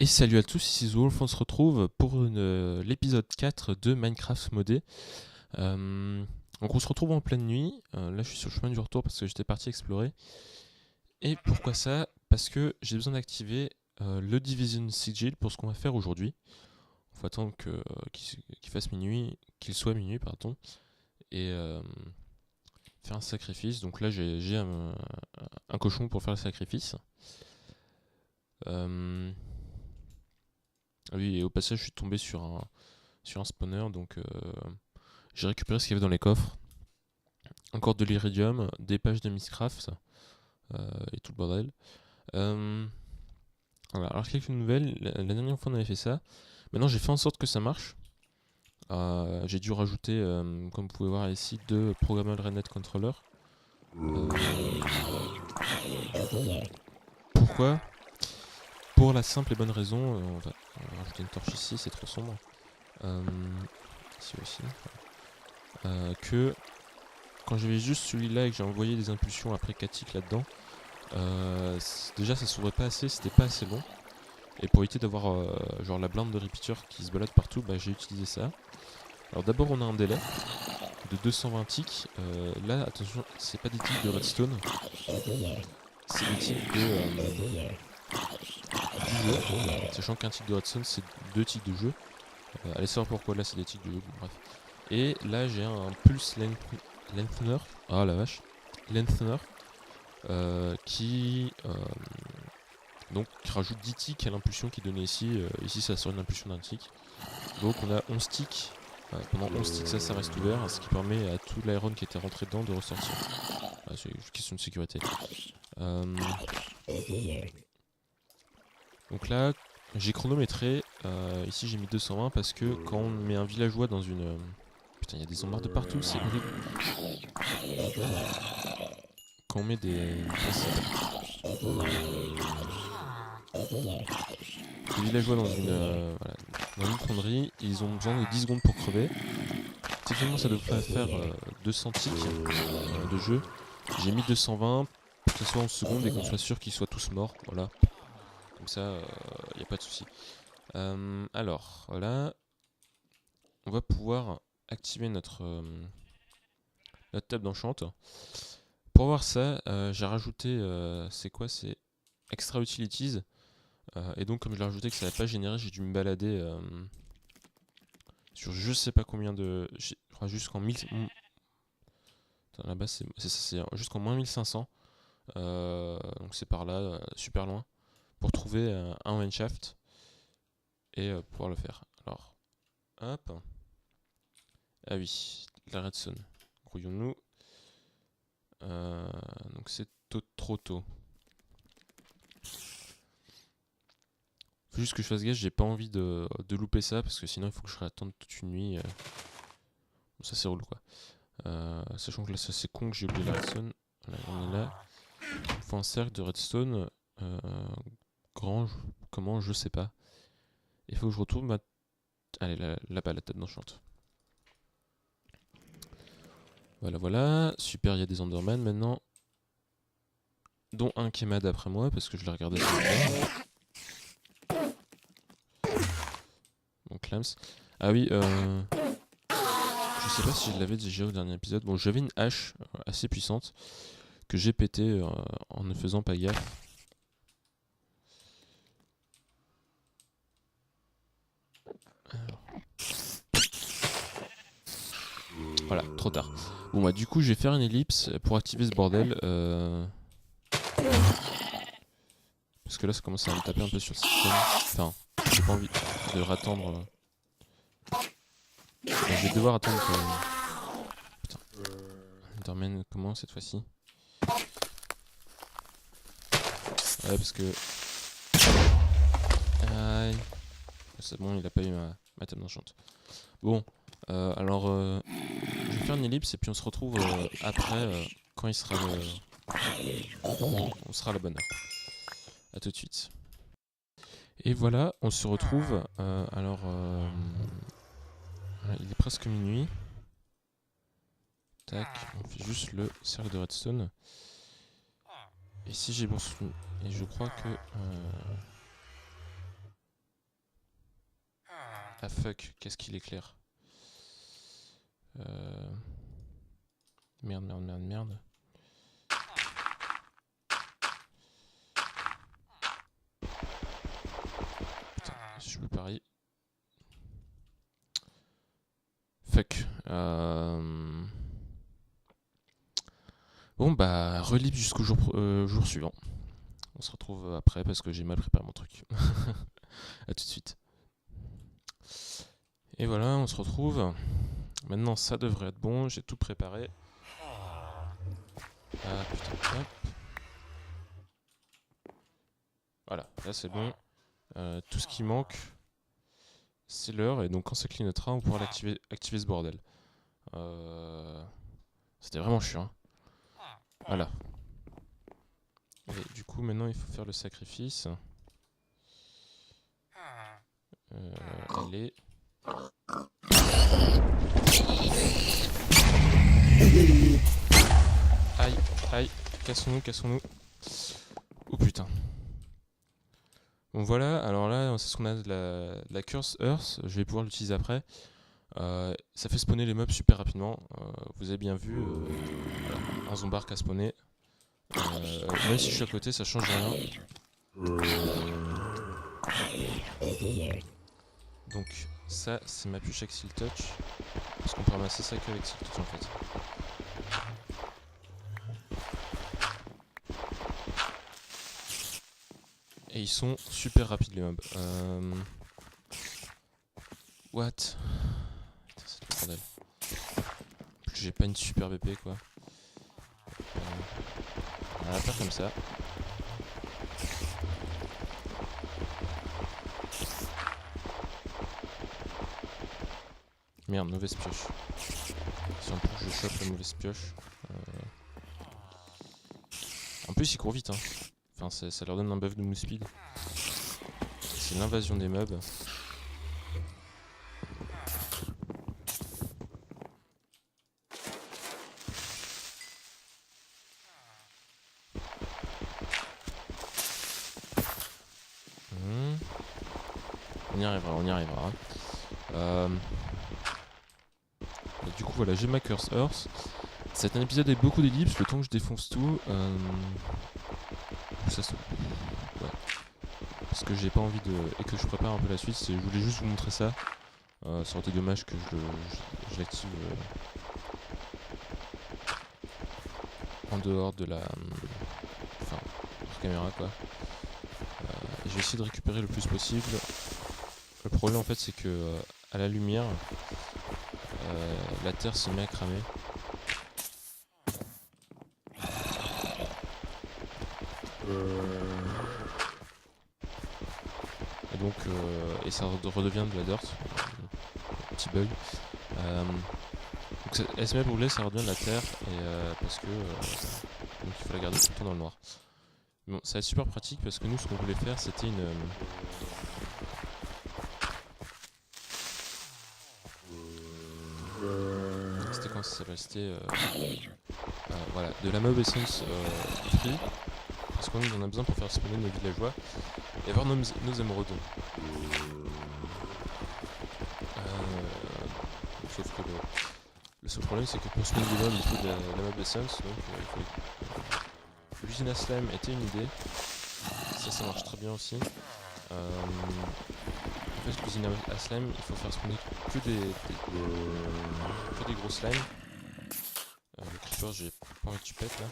Et salut à tous, ici Zwolf, on se retrouve pour l'épisode 4 de Minecraft modé. Donc on se retrouve en pleine nuit, là je suis sur le chemin du retour parce que j'étais parti explorer. Et pourquoi ça? Parce que j'ai besoin d'activer le Division Sigil pour ce qu'on va faire aujourd'hui. Il faut attendre qu'il fasse minuit, qu'il soit minuit, pardon, et faire un sacrifice. Donc là j'ai un cochon pour faire le sacrifice. Oui, et au passage, je suis tombé sur un spawner, donc j'ai récupéré ce qu'il y avait dans les coffres. Encore de l'iridium, des pages de Mistcraft et tout le bordel. Voilà. Alors, quelques nouvelles. La dernière fois, on avait fait ça. Maintenant, j'ai fait en sorte que ça marche. J'ai dû rajouter, comme vous pouvez voir ici, 2 Programmable Rednet Controller. Pourquoi? Pour la simple et bonne raison, on va rajouter une torche ici, c'est trop sombre. Ici aussi. Que quand j'avais juste celui-là et que j'ai envoyé des impulsions après 4 ticks là-dedans, déjà ça s'ouvrait pas assez, c'était pas assez long. Et pour éviter d'avoir genre la blinde de repeater qui se balade partout, bah, j'ai utilisé ça. Alors d'abord on a un délai de 220 ticks. Là attention, c'est pas des ticks de redstone, c'est des ticks du jeu. Sachant qu'un tick de redstone c'est 2 ticks de jeu. Allez savoir pourquoi là c'est des ticks de jeu, bon, bref. Et là j'ai un pulse lengthener. Ah la vache. Lengthener. Qui rajoute 10 ticks à l'impulsion qui est donnée ici. Ici ça sort une impulsion d'un tick. Donc on a 11 ticks. Pendant 11 ticks ça reste ouvert, ce qui permet à tout l'iron qui était rentré dedans de ressortir. C'est une question de sécurité. Donc là j'ai chronométré. Ici j'ai mis 220 parce que quand on met un villageois dans une... Putain, il y a des embarres de partout, c'est horrible. Quand on met des villageois dans une fonderie, ils ont besoin de 10 secondes pour crever. Techniquement ça devrait faire 200 ticks de jeu. J'ai mis 220 pour que ce soit en secondes et qu'on soit sûr qu'ils soient tous morts. Voilà. Comme ça, il n'y a pas de souci. Alors, voilà. On va pouvoir activer notre table d'enchant. Pour voir ça, j'ai rajouté, c'est quoi? C'est Extra Utilities. Et donc, comme je l'ai rajouté que ça n'a pas généré, j'ai dû me balader sur je sais pas combien de. Je crois jusqu'en 1000. Là-bas, c'est jusqu'en moins 1500. Donc, c'est par là, super loin. Pour trouver un Mineshaft et pouvoir le faire. Alors, hop. Ah oui, la redstone. Grouillons-nous. Donc, c'est trop tôt. Faut juste que je fasse gaffe, j'ai pas envie de louper ça parce que sinon il faut que je réattende toute une nuit. Bon, ça c'est relou quoi. Sachant que là ça c'est con que j'ai oublié la redstone. Voilà, on est là. Il faut un cercle de redstone. Grand, comment je sais pas. Il faut que je retrouve ma... Allez là-bas la table d'enchante. Voilà. Super, il y a des Enderman maintenant. Dont un qui est mad après moi parce que je l'ai regardé sur le terrain. Bon, Clams. Ah oui, je sais pas si je l'avais déjà au dernier épisode. Bon, j'avais une hache assez puissante que j'ai pété en ne faisant pas gaffe. Alors. Voilà, trop tard. Bon bah du coup je vais faire une ellipse pour activer ce bordel. Parce que là ça commence à me taper un peu sur le système. Enfin, j'ai pas envie de rattendre. Je vais devoir attendre que... Putain. Enderman comment cette fois-ci? Ouais parce que... Aïe. C'est bon, il a pas eu ma table d'enchante. Bon, alors je vais faire une ellipse et puis on se retrouve après quand il sera on sera à la bonne heure. A tout de suite. Et voilà, on se retrouve. Alors, il est presque minuit. Tac, on fait juste le cercle de redstone. Et si j'ai bon souvenir, et je crois que Ah fuck, qu'est-ce qu'il éclaire? Merde, merde, merde, merde. Putain, je me parie. Fuck. Bon bah, relibre jusqu'au jour suivant. On se retrouve après parce que j'ai mal préparé mon truc. A tout de suite. Et voilà, on se retrouve. Maintenant, ça devrait être bon. J'ai tout préparé. Ah putain, hop. Voilà, là c'est bon. Tout ce qui manque, c'est l'heure. Et donc, quand ça clignotera, on pourra activer ce bordel. C'était vraiment chiant. Voilà. Et du coup, maintenant, il faut faire le sacrifice. Allez. Aïe, aïe, cassons-nous, cassons-nous. Oh putain. Bon voilà, alors là, c'est ce qu'on a de la Curse Earth. Je vais pouvoir l'utiliser après. Ça fait spawner les mobs super rapidement. Vous avez bien vu, voilà, un zombard qui a spawné. Même si je suis à côté, ça change rien. Donc ça, c'est ma pioche avec Seal Touch. Parce qu'on peut ramasser ça qu'avec Seal Touch en fait. Et ils sont super rapides les mobs. What? Putain, c'est le bordel. En plus, j'ai pas une super BP quoi. On va faire comme ça. Merde, mauvaise pioche. Si en plus je chope la mauvaise pioche. En plus, ils courent vite. Hein. Enfin, ça leur donne un buff de move speed. C'est l'invasion des mobs. On y arrivera, on y arrivera. Et du coup, voilà, j'ai ma Curse Earth. C'est un épisode avec beaucoup d'ellipses, le temps que je défonce tout. Ça se... Ouais. Parce que j'ai pas envie de... Et que je prépare un peu la suite, je voulais juste vous montrer ça. Ça aurait été dommage que je l'active en dehors de la... Enfin, hors caméra quoi. Et je vais essayer de récupérer le plus possible. Le problème en fait c'est que à la lumière, la terre se met à cramer. Et donc, et ça redevient de la dirt, petit bug. Donc elle se met à brûler, ça redevient de la terre, et parce que donc il faut la garder tout le temps dans le noir. Bon, ça va être super pratique parce que nous, ce qu'on voulait faire, c'était une c'était comment ça s'appelle? C'était voilà, de la mob essence free. Parce qu'on en a besoin pour faire spawner nos villageois et avoir nos émeraudes. Sauf que le seul problème c'est que pour spawner des mobs il faut de la mob essence, donc l'usine à slime était une idée. Ça marche très bien aussi. En fait l'usine à slime il faut faire spawner que des gros slimes. Le creeper j'ai pas envie que tu pètes là.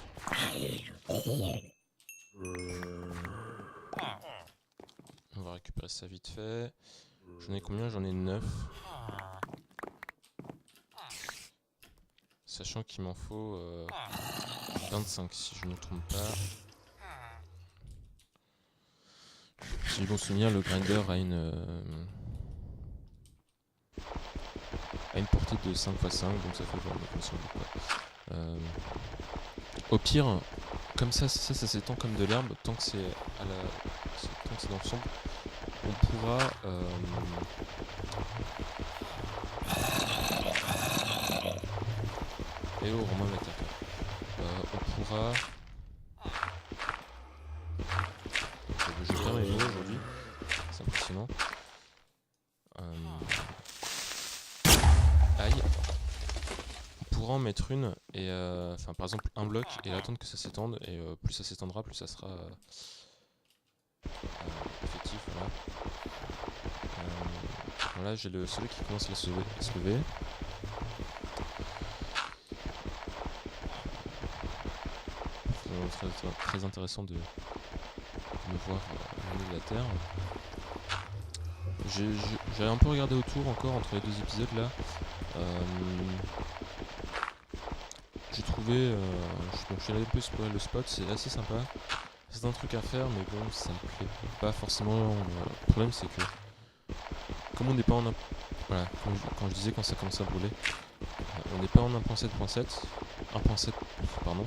On va récupérer ça vite fait. J'en ai combien? J'en ai 9. Sachant qu'il m'en faut 25 si je ne me trompe pas. Si j'ai bon souvenir, le grinder a une portée de 5x5, donc ça fait vraiment comme ça. Au pire, comme ça s'étend comme de l'herbe, tant que c'est dans le sombre, on pourra et oh, Romain on pourra... Je perds mes vidéos aujourd'hui, c'est impressionnant. pourra en mettre une, et enfin par exemple un bloc, et attendre que ça s'étende, et plus ça s'étendra, plus ça sera effectif. Voilà. Voilà, j'ai le soleil qui commence à se lever. Très intéressant de me voir venir de la Terre. J'ai un peu regardé autour encore entre les 2 épisodes là. J'ai trouvé, je suis allé un peu explorer le spot, c'est assez sympa. C'est un truc à faire, mais bon, ça me plaît pas forcément. Le problème, c'est que comme on n'est pas en voilà, quand je disais quand ça commence à brûler, on n'est pas en 1.7.7, 1.7 pardon.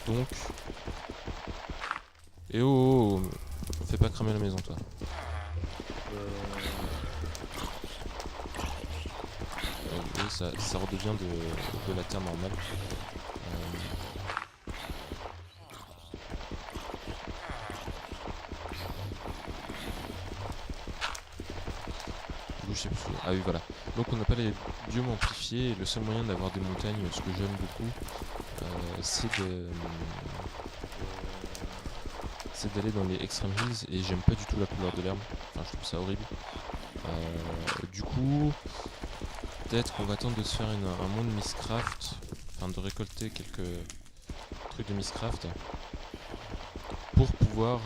Donc, et oh, fais pas cramer la maison, toi. Oui, ça redevient de la terre normale. Je sais plus. Ah oui, voilà. Donc on n'a pas les biomes amplifiés, et le seul moyen d'avoir des montagnes, ce que j'aime beaucoup, c'est d'aller dans les Extreme Hills, et j'aime pas du tout la couleur de l'herbe. Enfin, je trouve ça horrible. Du coup, peut-être qu'on va attendre de se faire un monde Mistcraft, enfin de récolter quelques trucs de Mistcraft pour pouvoir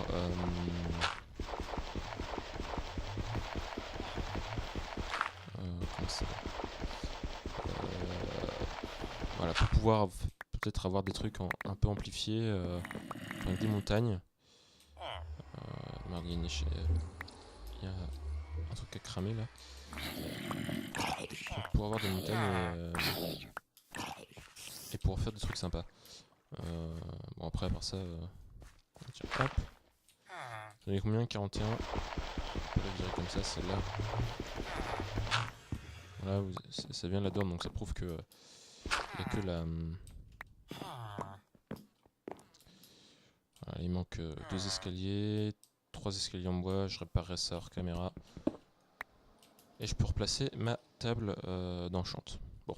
voilà, pour pouvoir peut-être avoir des trucs un peu amplifiés, avec des montagnes. Merde, il y a un truc à cramer là. Donc, pour avoir des montagnes et pour faire des trucs sympas. Bon, après, à part ça, tiens, hop. J'en ai combien? 41. On peut la virer comme ça, celle-là. Voilà, ça vient de la donne, donc ça prouve que il n'y a que la. Voilà, il manque 2 escaliers, 3 escaliers en bois. Je réparerai ça hors caméra. Et je peux replacer ma table d'enchant. Bon,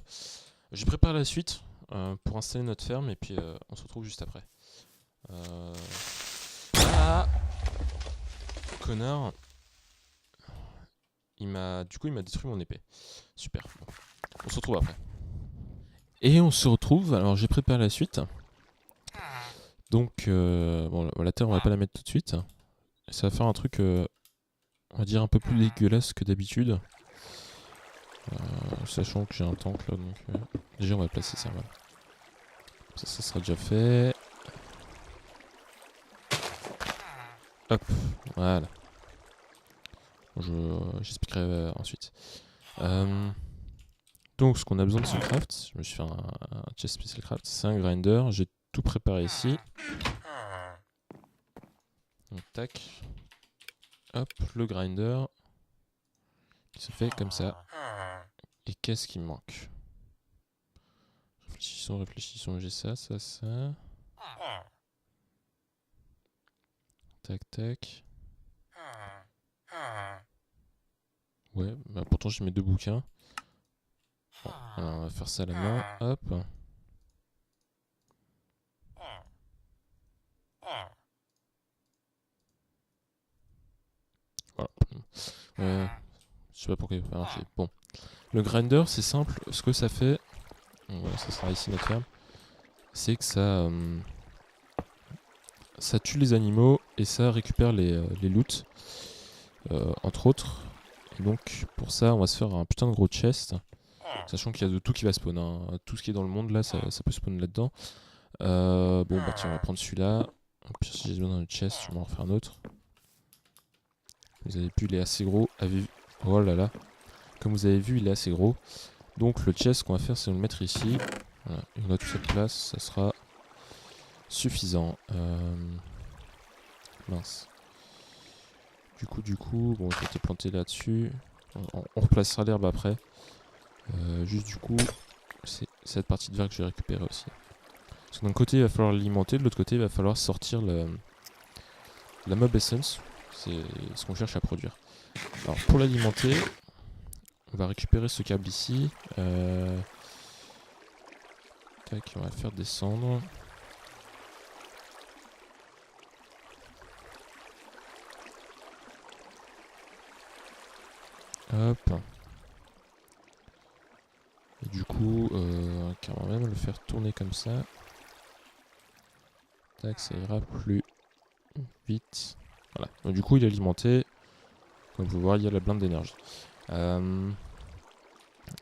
j'ai préparé la suite pour installer notre ferme, et puis on se retrouve juste après. Ah, connard. Du coup il m'a détruit mon épée. Super. Bon. On se retrouve après. Et on se retrouve. Alors j'ai préparé la suite. Donc bon, la terre on va pas la mettre tout de suite. Ça va faire un truc on va dire un peu plus dégueulasse que d'habitude. Sachant que j'ai un tank là, donc déjà on va placer ça. Voilà. Ça sera déjà fait. Hop, voilà. J'expliquerai ensuite. Donc ce qu'on a besoin de ce craft, je me suis fait un chest special craft, c'est un grinder, j'ai tout préparé ici. Donc tac. Hop, le grinder qui se fait comme ça. Et qu'est-ce qui me manque? Réfléchissons, j'ai ça. Tac, tac. Ouais, bah pourtant j'ai mes 2 bouquins. Bon, alors on va faire ça à la main, hop. Voilà. Je sais pas pourquoi il va pas marcher. Bon. Le grinder, c'est simple. Ce que ça fait, voilà, ça sera ici notre ferme, c'est que ça tue les animaux et ça récupère les loots, entre autres. Et donc, pour ça, on va se faire un putain de gros chest. Sachant qu'il y a de tout qui va spawn. Hein. Tout ce qui est dans le monde, là, ça peut spawn là-dedans. Bon, bah tiens, on va prendre celui-là. Puis si j'ai besoin d'un chest, je vais m'en refaire un autre. Vous avez vu, il est assez gros. Oh là là. Comme vous avez vu, il est assez gros. Donc le chest qu'on va faire, c'est de le mettre ici. Voilà. Et on a toute cette place, ça sera suffisant. Mince. Du coup, bon, je vais te planter là-dessus. On replacera l'herbe après. Juste du coup, c'est cette partie de verre que je vais récupérer aussi. Parce que d'un côté, il va falloir l'alimenter, de l'autre côté, il va falloir sortir la mob essence. C'est ce qu'on cherche à produire. Alors pour l'alimenter, On va récupérer ce câble ici. Tac, on va le faire descendre. Hop. Et du coup, carrément même le faire tourner comme ça. Tac, ça ira plus vite. Voilà. Donc du coup, il est alimenté. Comme vous voyez, il y a la blinde d'énergie.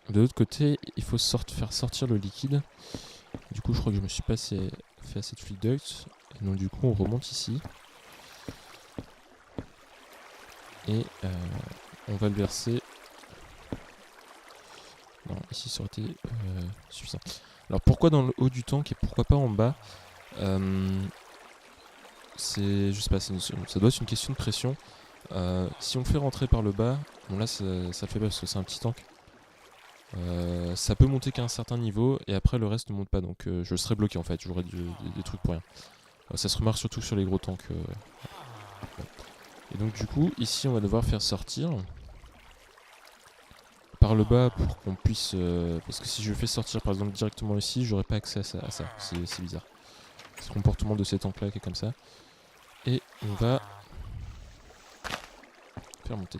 De l'autre côté, il faut faire sortir le liquide. Du coup, je crois que je me suis fait assez de fluid duct. Et donc du coup, on remonte ici. Et on va le verser. Non, ici ça aurait été suffisant. Alors pourquoi dans le haut du tank et pourquoi pas en bas? Je sais pas, ça doit être une question de pression. Si on le fait rentrer par le bas, bon là ça le fait pas parce que c'est un petit tank. Ça peut monter qu'à un certain niveau et après le reste ne monte pas, donc je serais bloqué en fait, j'aurais des trucs pour rien. Ça se remarque surtout sur les gros tanks. Et donc du coup ici on va devoir faire sortir par le bas pour qu'on puisse... parce que si je le fais sortir par exemple directement ici, j'aurais pas accès à ça. C'est bizarre. C'est le comportement de ces tanks là qui est comme ça. Et on va faire monter.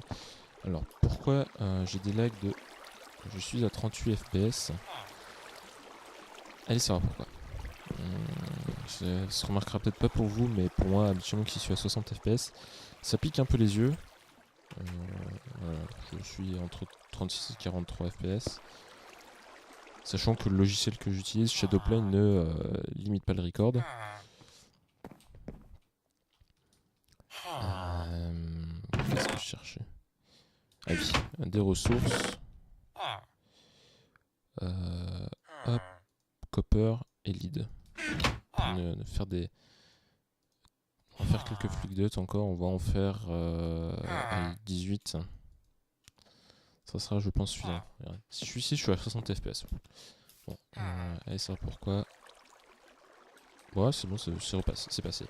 Alors pourquoi j'ai des lags de... Je suis à 38 fps. Allez savoir pourquoi. Ça se remarquera peut-être pas pour vous, mais pour moi, habituellement qui suis à 60 fps, ça pique un peu les yeux. Voilà, je suis entre 36 et 43 fps. Sachant que le logiciel que j'utilise, Shadowplane, ne limite pas le record. Qu'est-ce que je cherchais? Ah oui, des ressources. Hop, copper et lead. Pour faire des... On va faire quelques fluides duct encore, on va en faire 18. Ça sera, je pense, suffisant. Si je suis ici, je suis à 60 fps. Bon, allez, ça pourquoi. Ouais, c'est bon, c'est passé.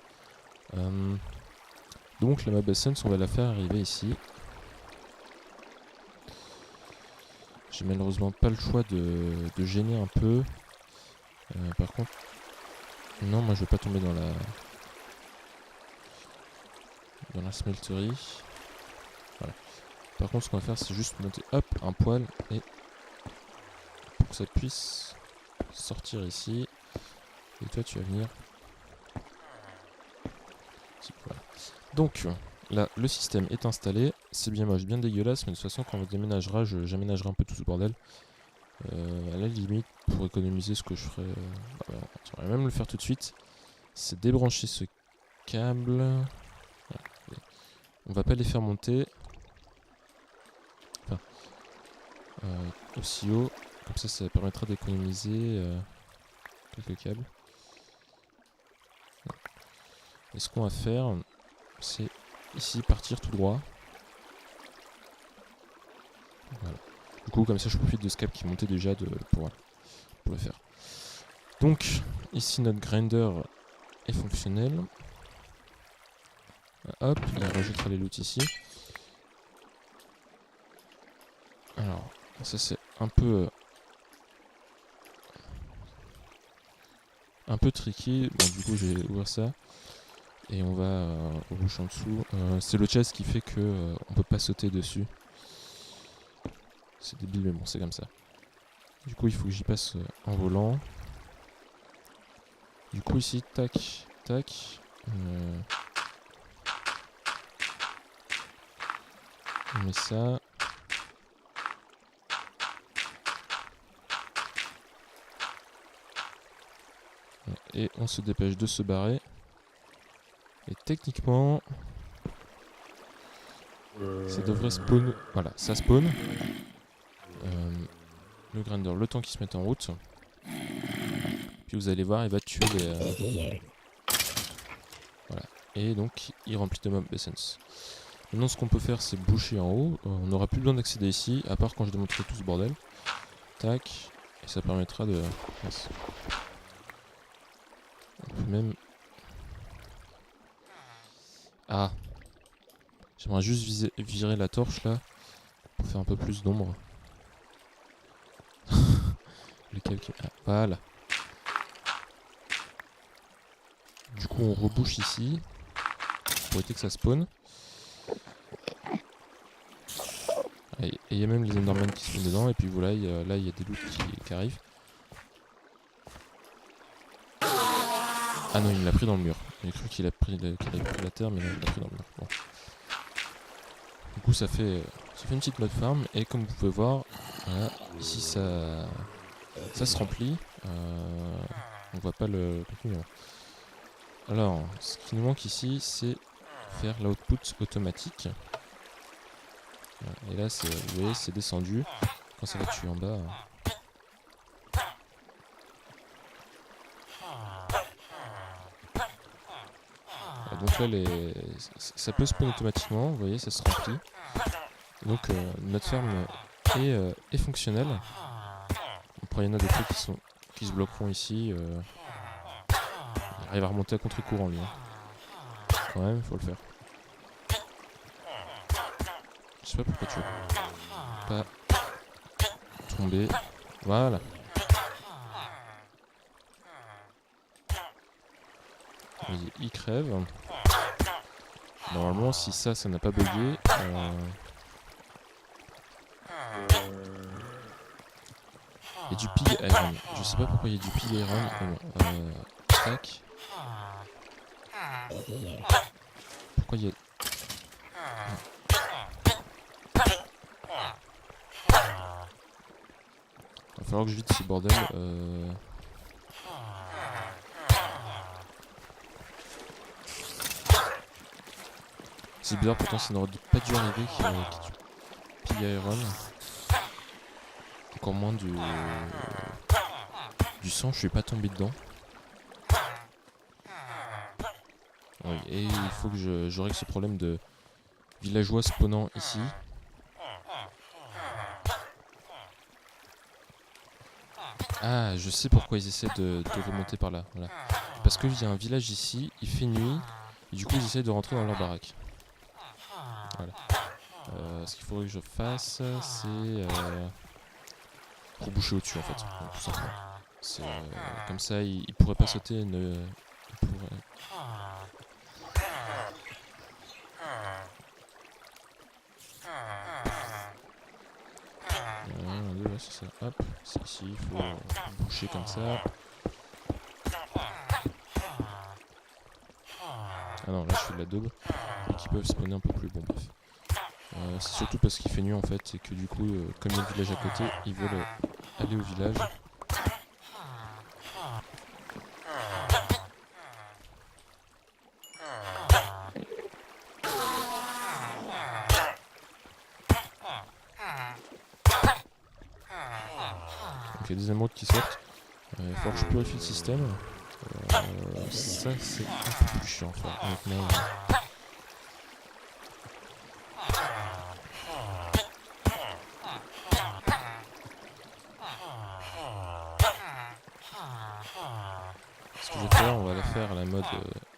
Donc, la map essence, on va la faire arriver ici. J'ai malheureusement pas le choix de gêner un peu. Par contre, non, moi je veux pas tomber dans la smelterie. Voilà. Par contre, ce qu'on va faire, c'est juste monter hop un poil et pour que ça puisse sortir ici. Et toi, tu vas venir. Voilà. Donc là, le système est installé. C'est bien moche, bien dégueulasse, mais de toute façon, quand on déménagera, j'aménagerai un peu tout ce bordel. À la limite, pour économiser ce que je ferai, on va même le faire tout de suite. C'est débrancher ce câble. Voilà. On va pas les faire monter. Enfin, aussi haut. Comme ça permettra d'économiser quelques câbles. Voilà. Et ce qu'on va faire, c'est ici partir tout droit. Voilà. Du coup, comme ça, je profite de ce câble qui montait déjà pour le faire. Donc, ici, notre grinder est fonctionnel. Hop, il rajoutera les loots ici. Alors, ça c'est un peu tricky. Bon, du coup, je vais ouvrir ça. Et on va au bouche en dessous. C'est le chest qui fait que on peut pas sauter dessus. C'est débile, mais bon, c'est comme ça. Du coup, il faut que j'y passe en volant. Du coup, ici, tac, tac. On met ça. Et on se dépêche de se barrer. Et techniquement, ça devrait spawn. Voilà, ça spawn. Le grinder, le temps qu'il se mette en route. Puis vous allez voir, il va tuer les... Voilà. Et donc, il remplit de mob essence. Maintenant, ce qu'on peut faire, c'est boucher en haut. On n'aura plus besoin d'accéder ici, à part quand je démonterai tout ce bordel. Tac. Et ça permettra de... Yes. On peut même... Ah. J'aimerais juste virer la torche, là, pour faire un peu plus d'ombre. Lequel qui... Ah, voilà. Du coup, on rebouche ici pour éviter que ça spawn. Et il y a même les Endermen qui spawnent dedans. Et puis voilà, là il y a des loots qui arrivent. Ah non, il me l'a pris dans le mur. J'ai cru qu'il avait pris la terre, mais non, il l'a pris dans le mur. Bon. Du coup, ça fait une petite mode farm. Et comme vous pouvez voir, voilà, ici ça se remplit. On voit pas le numéro. Alors, ce qui nous manque ici, c'est faire l'output automatique. Voilà. Et là, vous voyez, c'est descendu. Quand ça va tuer en bas. Donc là, ça peut spawn automatiquement, vous voyez, ça se remplit. Donc notre ferme est fonctionnelle. Après, il y en a des trucs qui se bloqueront ici. Il arrive à remonter à contre-courant, lui. Hein. Quand même, il faut le faire. Je sais pas pourquoi tu veux pas tomber. Voilà. Il crève. Normalement, si ça n'a pas bugué, il y a du pig iron. Je sais pas pourquoi il y a du pig iron. Tac. Pourquoi il y a... Il va falloir que je vide ce bordel. C'est bizarre, pourtant ça n'aurait pas dû arriver qu'il y ait du pig iron. Encore moins du sang, je suis pas tombé dedans. Oui, et il faut que je règle ce problème de villageois spawnant ici. Ah, je sais pourquoi ils essaient de remonter par là. Voilà. Parce qu'il y a un village ici, il fait nuit, et du coup ils essaient de rentrer dans leur baraque. Voilà. Ce qu'il faudrait que je fasse, c'est reboucher au-dessus en fait, donc, tout simplement. Comme ça, il pourrait pas sauter, il pourrait... Ouais, c'est ça. Hop, c'est ici, il faut boucher comme ça. Ah non, là je fais de la daube. Et qui peuvent spawner un peu plus. Bon, bref. C'est surtout parce qu'il fait nuit en fait, et que du coup, comme il y a le village à côté, ils veulent aller au village. Donc il y a des émeraudes qui sortent. Il va falloir que je purifie le système. Ça c'est un peu plus chiant à faire, honnêtement. Ce que je vais faire, on va la faire à la mode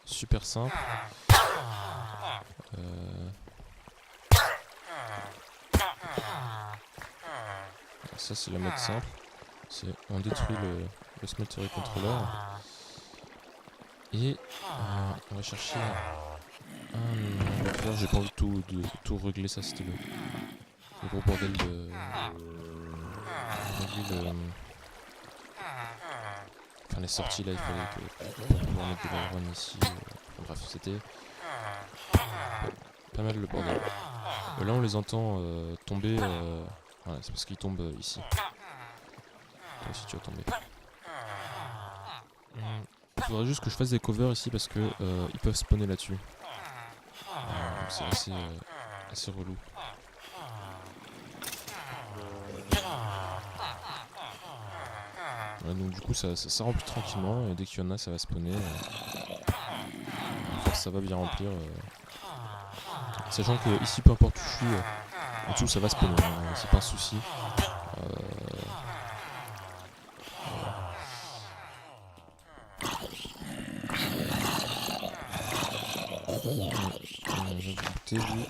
super simple. Ça c'est la mode simple. On détruit le smeltery controller. Et on va chercher un... J'ai pas envie de tout régler, ça c'était le gros bordel de... Enfin les sorties là, il fallait que... Pour pouvoir mettre de l'iron ici. Bref, c'était... Pas mal le bordel. Là on les entend tomber... Voilà, c'est parce qu'ils tombent ici. Toi aussi tu vas tomber. Il faudrait juste que je fasse des covers ici parce que ils peuvent spawner là-dessus. C'est assez relou. Voilà, donc du coup ça remplit tranquillement et dès qu'il y en a ça va spawner. Ça va bien remplir. Sachant que ici peu importe où je suis, en dessous ça va spawner, c'est pas un souci. J'ai goûté lui.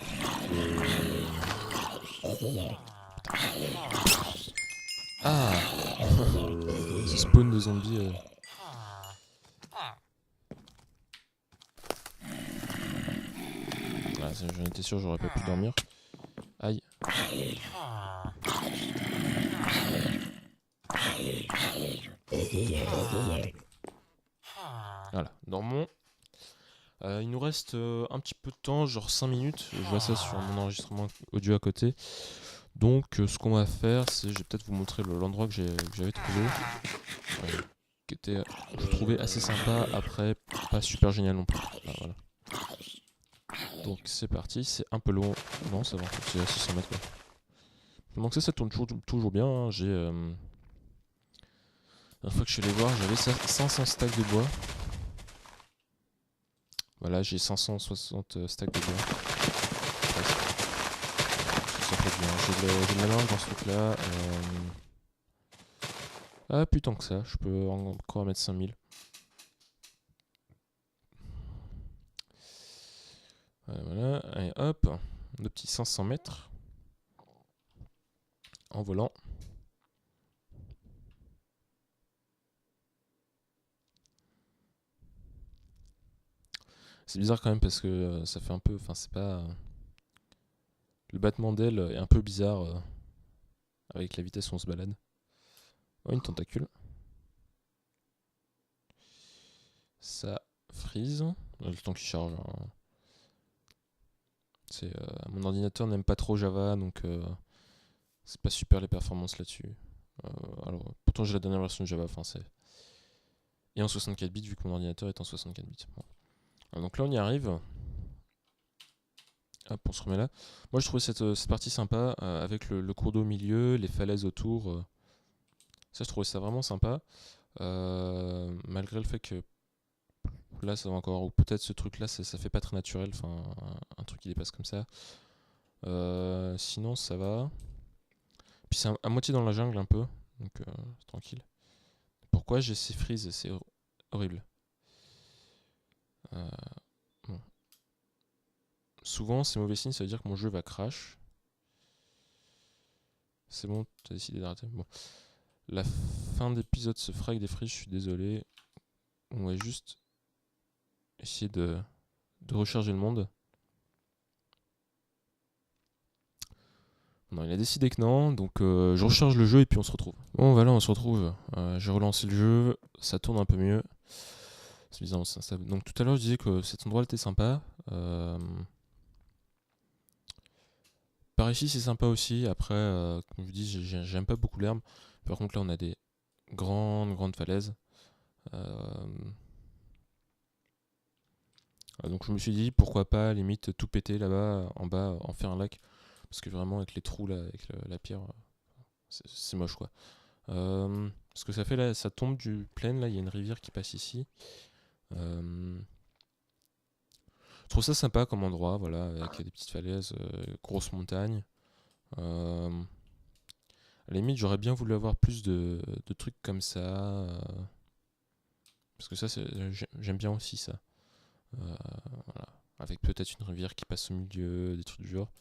Ah spawn de zombies. Ah, j'en étais sûr, j'aurais pas pu dormir. Aïe. Voilà, dormons. Il nous reste un petit peu de temps, genre 5 minutes. Je vois ça sur mon enregistrement audio à côté. Donc ce qu'on va faire, c'est je vais peut-être vous montrer l'endroit que j'avais trouvé. Qui était, je trouvais assez sympa, après pas super génial non plus. Ah, voilà. Donc c'est parti, c'est un peu long. Non, ça va, c'est à 600 mètres quoi. Donc ça tourne toujours bien. Hein. La fois que je suis allé voir, j'avais 500 stacks de bois. Voilà, j'ai 560 stacks de bois. Ça fait bien. J'ai de la marge dans ce truc là. Ah putain que ça, je peux encore mettre 5000. Voilà, allez hop, de petits 500 mètres. En volant. C'est bizarre quand même parce que ça fait un peu, enfin c'est pas... le battement d'aile est un peu bizarre avec la vitesse où on se balade. Oh, une tentacule. Ça freeze. Le temps qu'il charge. Hein. Mon ordinateur n'aime pas trop Java, donc c'est pas super les performances là-dessus. Alors, pourtant j'ai la dernière version de Java, enfin c'est... Et en 64 bits vu que mon ordinateur est en 64 bits. Bon. Donc là on y arrive. Hop, on se remet là. Moi je trouvais cette partie sympa, avec le cours d'eau au milieu, les falaises autour. Ça je trouvais ça vraiment sympa. Malgré le fait que là ça va encore, ou peut-être ce truc là ça fait pas très naturel, enfin un truc qui dépasse comme ça. Sinon ça va. Puis c'est à moitié dans la jungle un peu, donc tranquille. Pourquoi j'ai ces freezes? C'est horrible. Bon. Souvent c'est mauvais signe, ça veut dire que mon jeu va crash. C'est bon, t'as décidé d'arrêter. Bon. La fin d'épisode se fera avec des freezes, je suis désolé. On va juste essayer de recharger le monde. Non, il a décidé que non, donc je recharge le jeu et puis on se retrouve. Bon voilà, on se retrouve. J'ai relancé le jeu, ça tourne un peu mieux. C'est bizarre, donc tout à l'heure je disais que cet endroit était sympa. Par ici c'est sympa aussi, après comme je dis j'aime pas beaucoup l'herbe. Par contre là on a des grandes falaises. Donc je me suis dit pourquoi pas limite tout péter là-bas, en bas, en faire un lac. Parce que vraiment avec les trous là, avec la pierre, c'est moche quoi. Ce que ça fait là, ça tombe du plain, là il y a une rivière qui passe ici. Je trouve ça sympa comme endroit, voilà, avec des petites falaises, grosses montagnes. À la limite j'aurais bien voulu avoir plus de trucs comme ça. Parce que ça j'aime bien aussi ça. Voilà. Avec peut-être une rivière qui passe au milieu, des trucs du genre.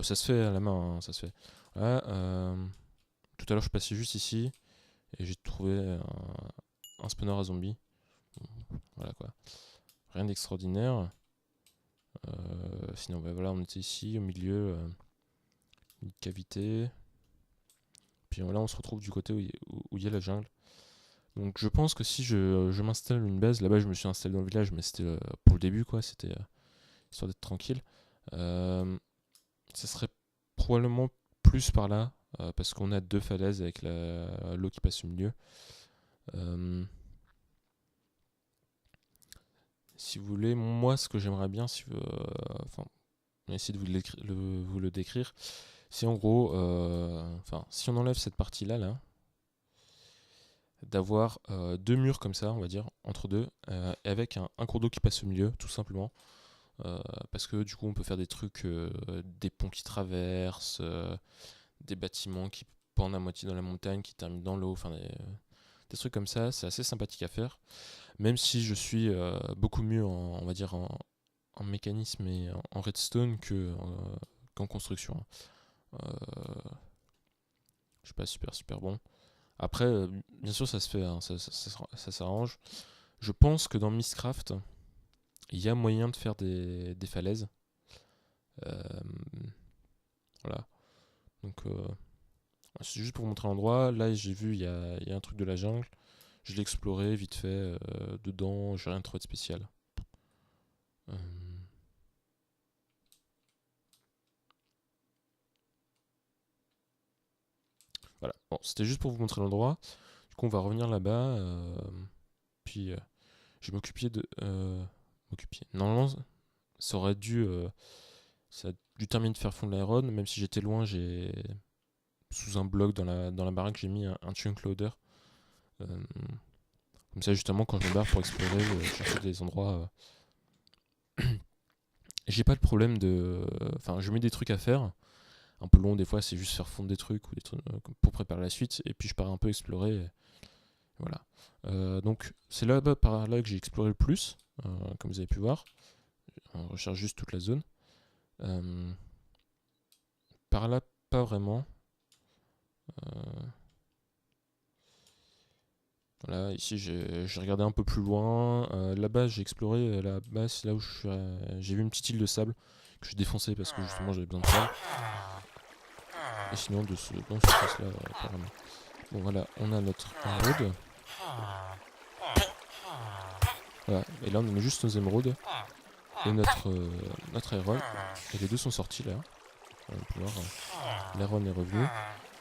Ça se fait à la main, hein, ça se fait. Voilà, tout à l'heure je passais juste ici et j'ai trouvé un spawner à zombies. Voilà quoi. Rien d'extraordinaire. Sinon bah, voilà, on était ici au milieu, une cavité. Puis là on se retrouve du côté où il y a la jungle. Donc je pense que si je m'installe une base, là-bas je me suis installé dans le village, mais c'était pour le début quoi, c'était histoire d'être tranquille. Ça serait probablement plus par là, parce qu'on a deux falaises avec l'eau qui passe au milieu. Si vous voulez, moi ce que j'aimerais bien, enfin, on va essayer de vous le décrire, c'est en gros, si on enlève cette partie-là, là, d'avoir deux murs comme ça, on va dire, entre deux, avec un cours d'eau qui passe au milieu, tout simplement. Parce que du coup on peut faire des trucs, des ponts qui traversent, des bâtiments qui pendent à moitié dans la montagne, qui terminent dans l'eau, enfin des trucs comme ça, c'est assez sympathique à faire. Même si je suis beaucoup mieux on va dire en mécanisme et en redstone qu'en construction. Je suis pas super bon. Après, bien sûr, ça se fait, hein, ça s'arrange. Je pense que dans Mistcraft, il y a moyen de faire des falaises. Voilà. Donc, c'est juste pour vous montrer l'endroit. Là, j'ai vu, il y a un truc de la jungle. Je l'ai exploré vite fait. Dedans, j'ai rien trouvé de spécial. Voilà. Bon, c'était juste pour vous montrer l'endroit. Du coup, on va revenir là-bas. Puis, je vais m'occuper de... m'occuper. Normalement, ça aurait dû... ça a dû terminer de faire fondre l'iron. Même si j'étais loin, j'ai... Sous un bloc dans la baraque, j'ai mis un chunk loader. Comme ça, justement, quand je me barre pour explorer, chercher des endroits... j'ai pas le problème de... Enfin, je mets des trucs à faire. Un peu long, des fois, c'est juste faire fondre des trucs ou des trucs pour préparer la suite. Et puis, je pars un peu explorer. Voilà. Donc, c'est là-bas, par là, que j'ai exploré le plus. Comme vous avez pu voir. On recherche juste toute la zone. Par là, pas vraiment. Voilà, ici j'ai regardé un peu plus loin. Là-bas, j'ai exploré là-bas, c'est là où j'ai vu une petite île de sable que j'ai défoncée parce que justement j'avais besoin de sable. Et sinon, dans ce sens-là, pas vraiment. Bon, voilà, on a notre émeraude. Voilà, et là on a juste nos émeraudes et notre iron. Et les deux sont sortis là. On va pouvoir. L'iron est revenu.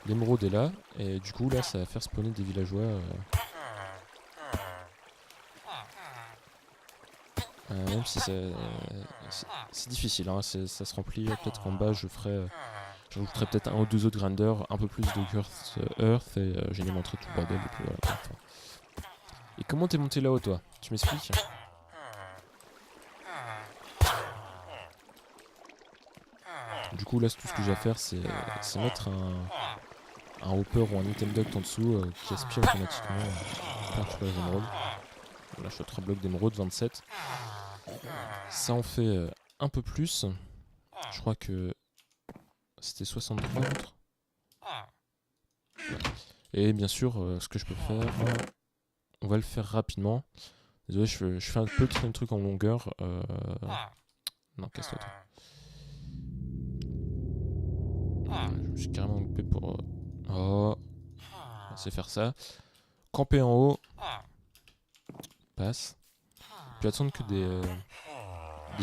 L'émeraude est là. Et du coup, là, ça va faire spawner des villageois. Même si c'est difficile, hein, ça se remplit. Peut-être qu'en bas, j'ajouterai peut-être un ou deux autres grinders, un peu plus de earth et j'alimenterai tout le bordel. Et, puis voilà, et comment t'es monté là-haut, toi? Tu m'expliques? Du coup, là, tout ce que j'ai à faire, c'est mettre un hopper ou un item duct en dessous qui aspire automatiquement pour récupérer les émeraudes. Là, je suis à 3 blocs d'émeraude, 27. Ça en fait un peu plus. Je crois que c'était 63 autres. Et bien sûr, ce que je peux faire, on va le faire rapidement. Désolé, je fais un peu le truc en longueur. Non, casse-toi. Je me suis carrément loupé pour... Oh, c'est faire ça. Camper en haut. Passe. Puis attendre que des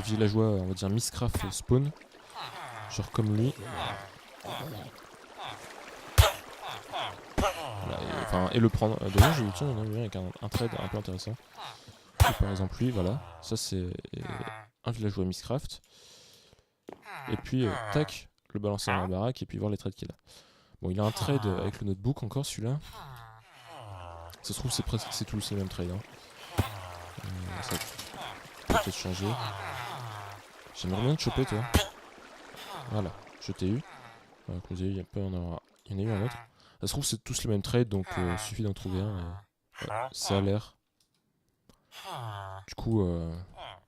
villageois, on va dire Mistcraft spawn. Genre comme lui. Voilà, et le prendre. D'ailleurs, j'ai tiens, on a vu avec un trade un peu intéressant. Et par exemple, lui, voilà. Ça, c'est un villageois Mistcraft. Et puis, tac, le balancer dans la baraque et puis voir les trades qu'il a. Bon, il a un trade avec le notebook encore, celui-là. Ça se trouve, c'est tous les mêmes trades. Hein. Ça peut peut-être changer. J'aimerais bien te choper, toi. Voilà, je t'ai eu. Comme vous avez vu, il y en a eu un autre. Ça se trouve, c'est tous les mêmes trades, donc il suffit d'en trouver un. Ouais, ça a l'air. Du coup,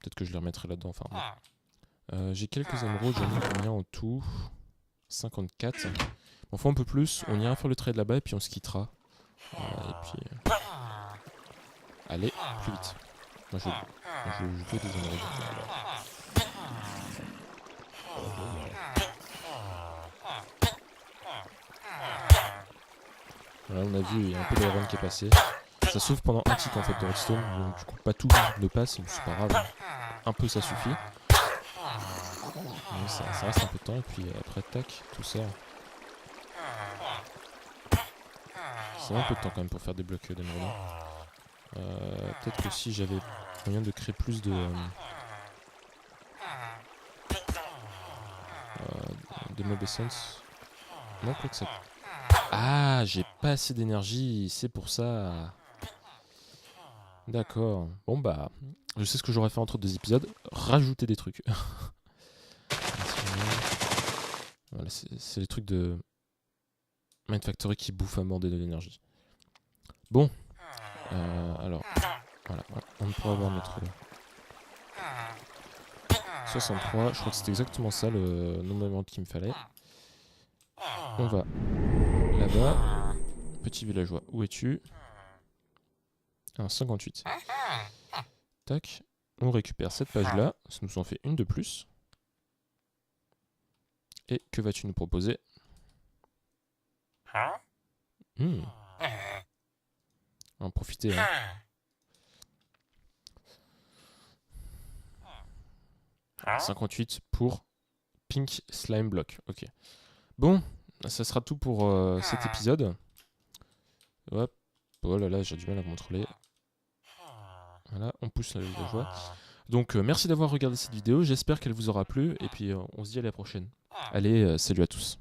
peut-être que je les remettrai là-dedans. Enfin, bon. J'ai quelques émeraudes, j'en ai combien en tout? 54. On fait un peu plus, on ira faire le trade là-bas et puis on se quittera. Et puis. Allez, plus vite. Moi je veux des émeraudes. Voilà, on a vu, il y a un peu d'iron qui est passé. Ça s'ouvre pendant un tick en fait de redstone, donc du coup pas tout ne passe, c'est pas grave. Un peu ça suffit. Mais ça reste un peu de temps et puis après tac, tout sort. C'est un peu de temps quand même pour faire des blocs d'émeraude. Peut-être que si j'avais moyen de créer plus de mob essence. Non, quoi que ça. Ah, j'ai pas assez d'énergie, c'est pour ça. D'accord. Bon bah, je sais ce que j'aurais fait entre deux épisodes. Rajouter des trucs. Voilà, c'est les trucs de Mind Factory qui bouffent à mort de l'énergie. Bon. Alors, voilà. On pourra avoir notre 63. Je crois que c'était exactement ça le nombre d'émeraudes qu'il me fallait. On va là-bas. petit villageois, où es-tu? Un 58. Tac. On récupère cette page-là. Ça nous en fait une de plus. Et que vas-tu nous proposer? On va en profiter. Hein. Ah, 58 pour Pink Slime Block. Ok. Bon, ça sera tout pour cet épisode. Hop. Oh là là, j'ai du mal à contrôler. Voilà, on pousse le villageois. Donc merci d'avoir regardé cette vidéo, j'espère qu'elle vous aura plu, et puis on se dit à la prochaine. Allez, salut à tous.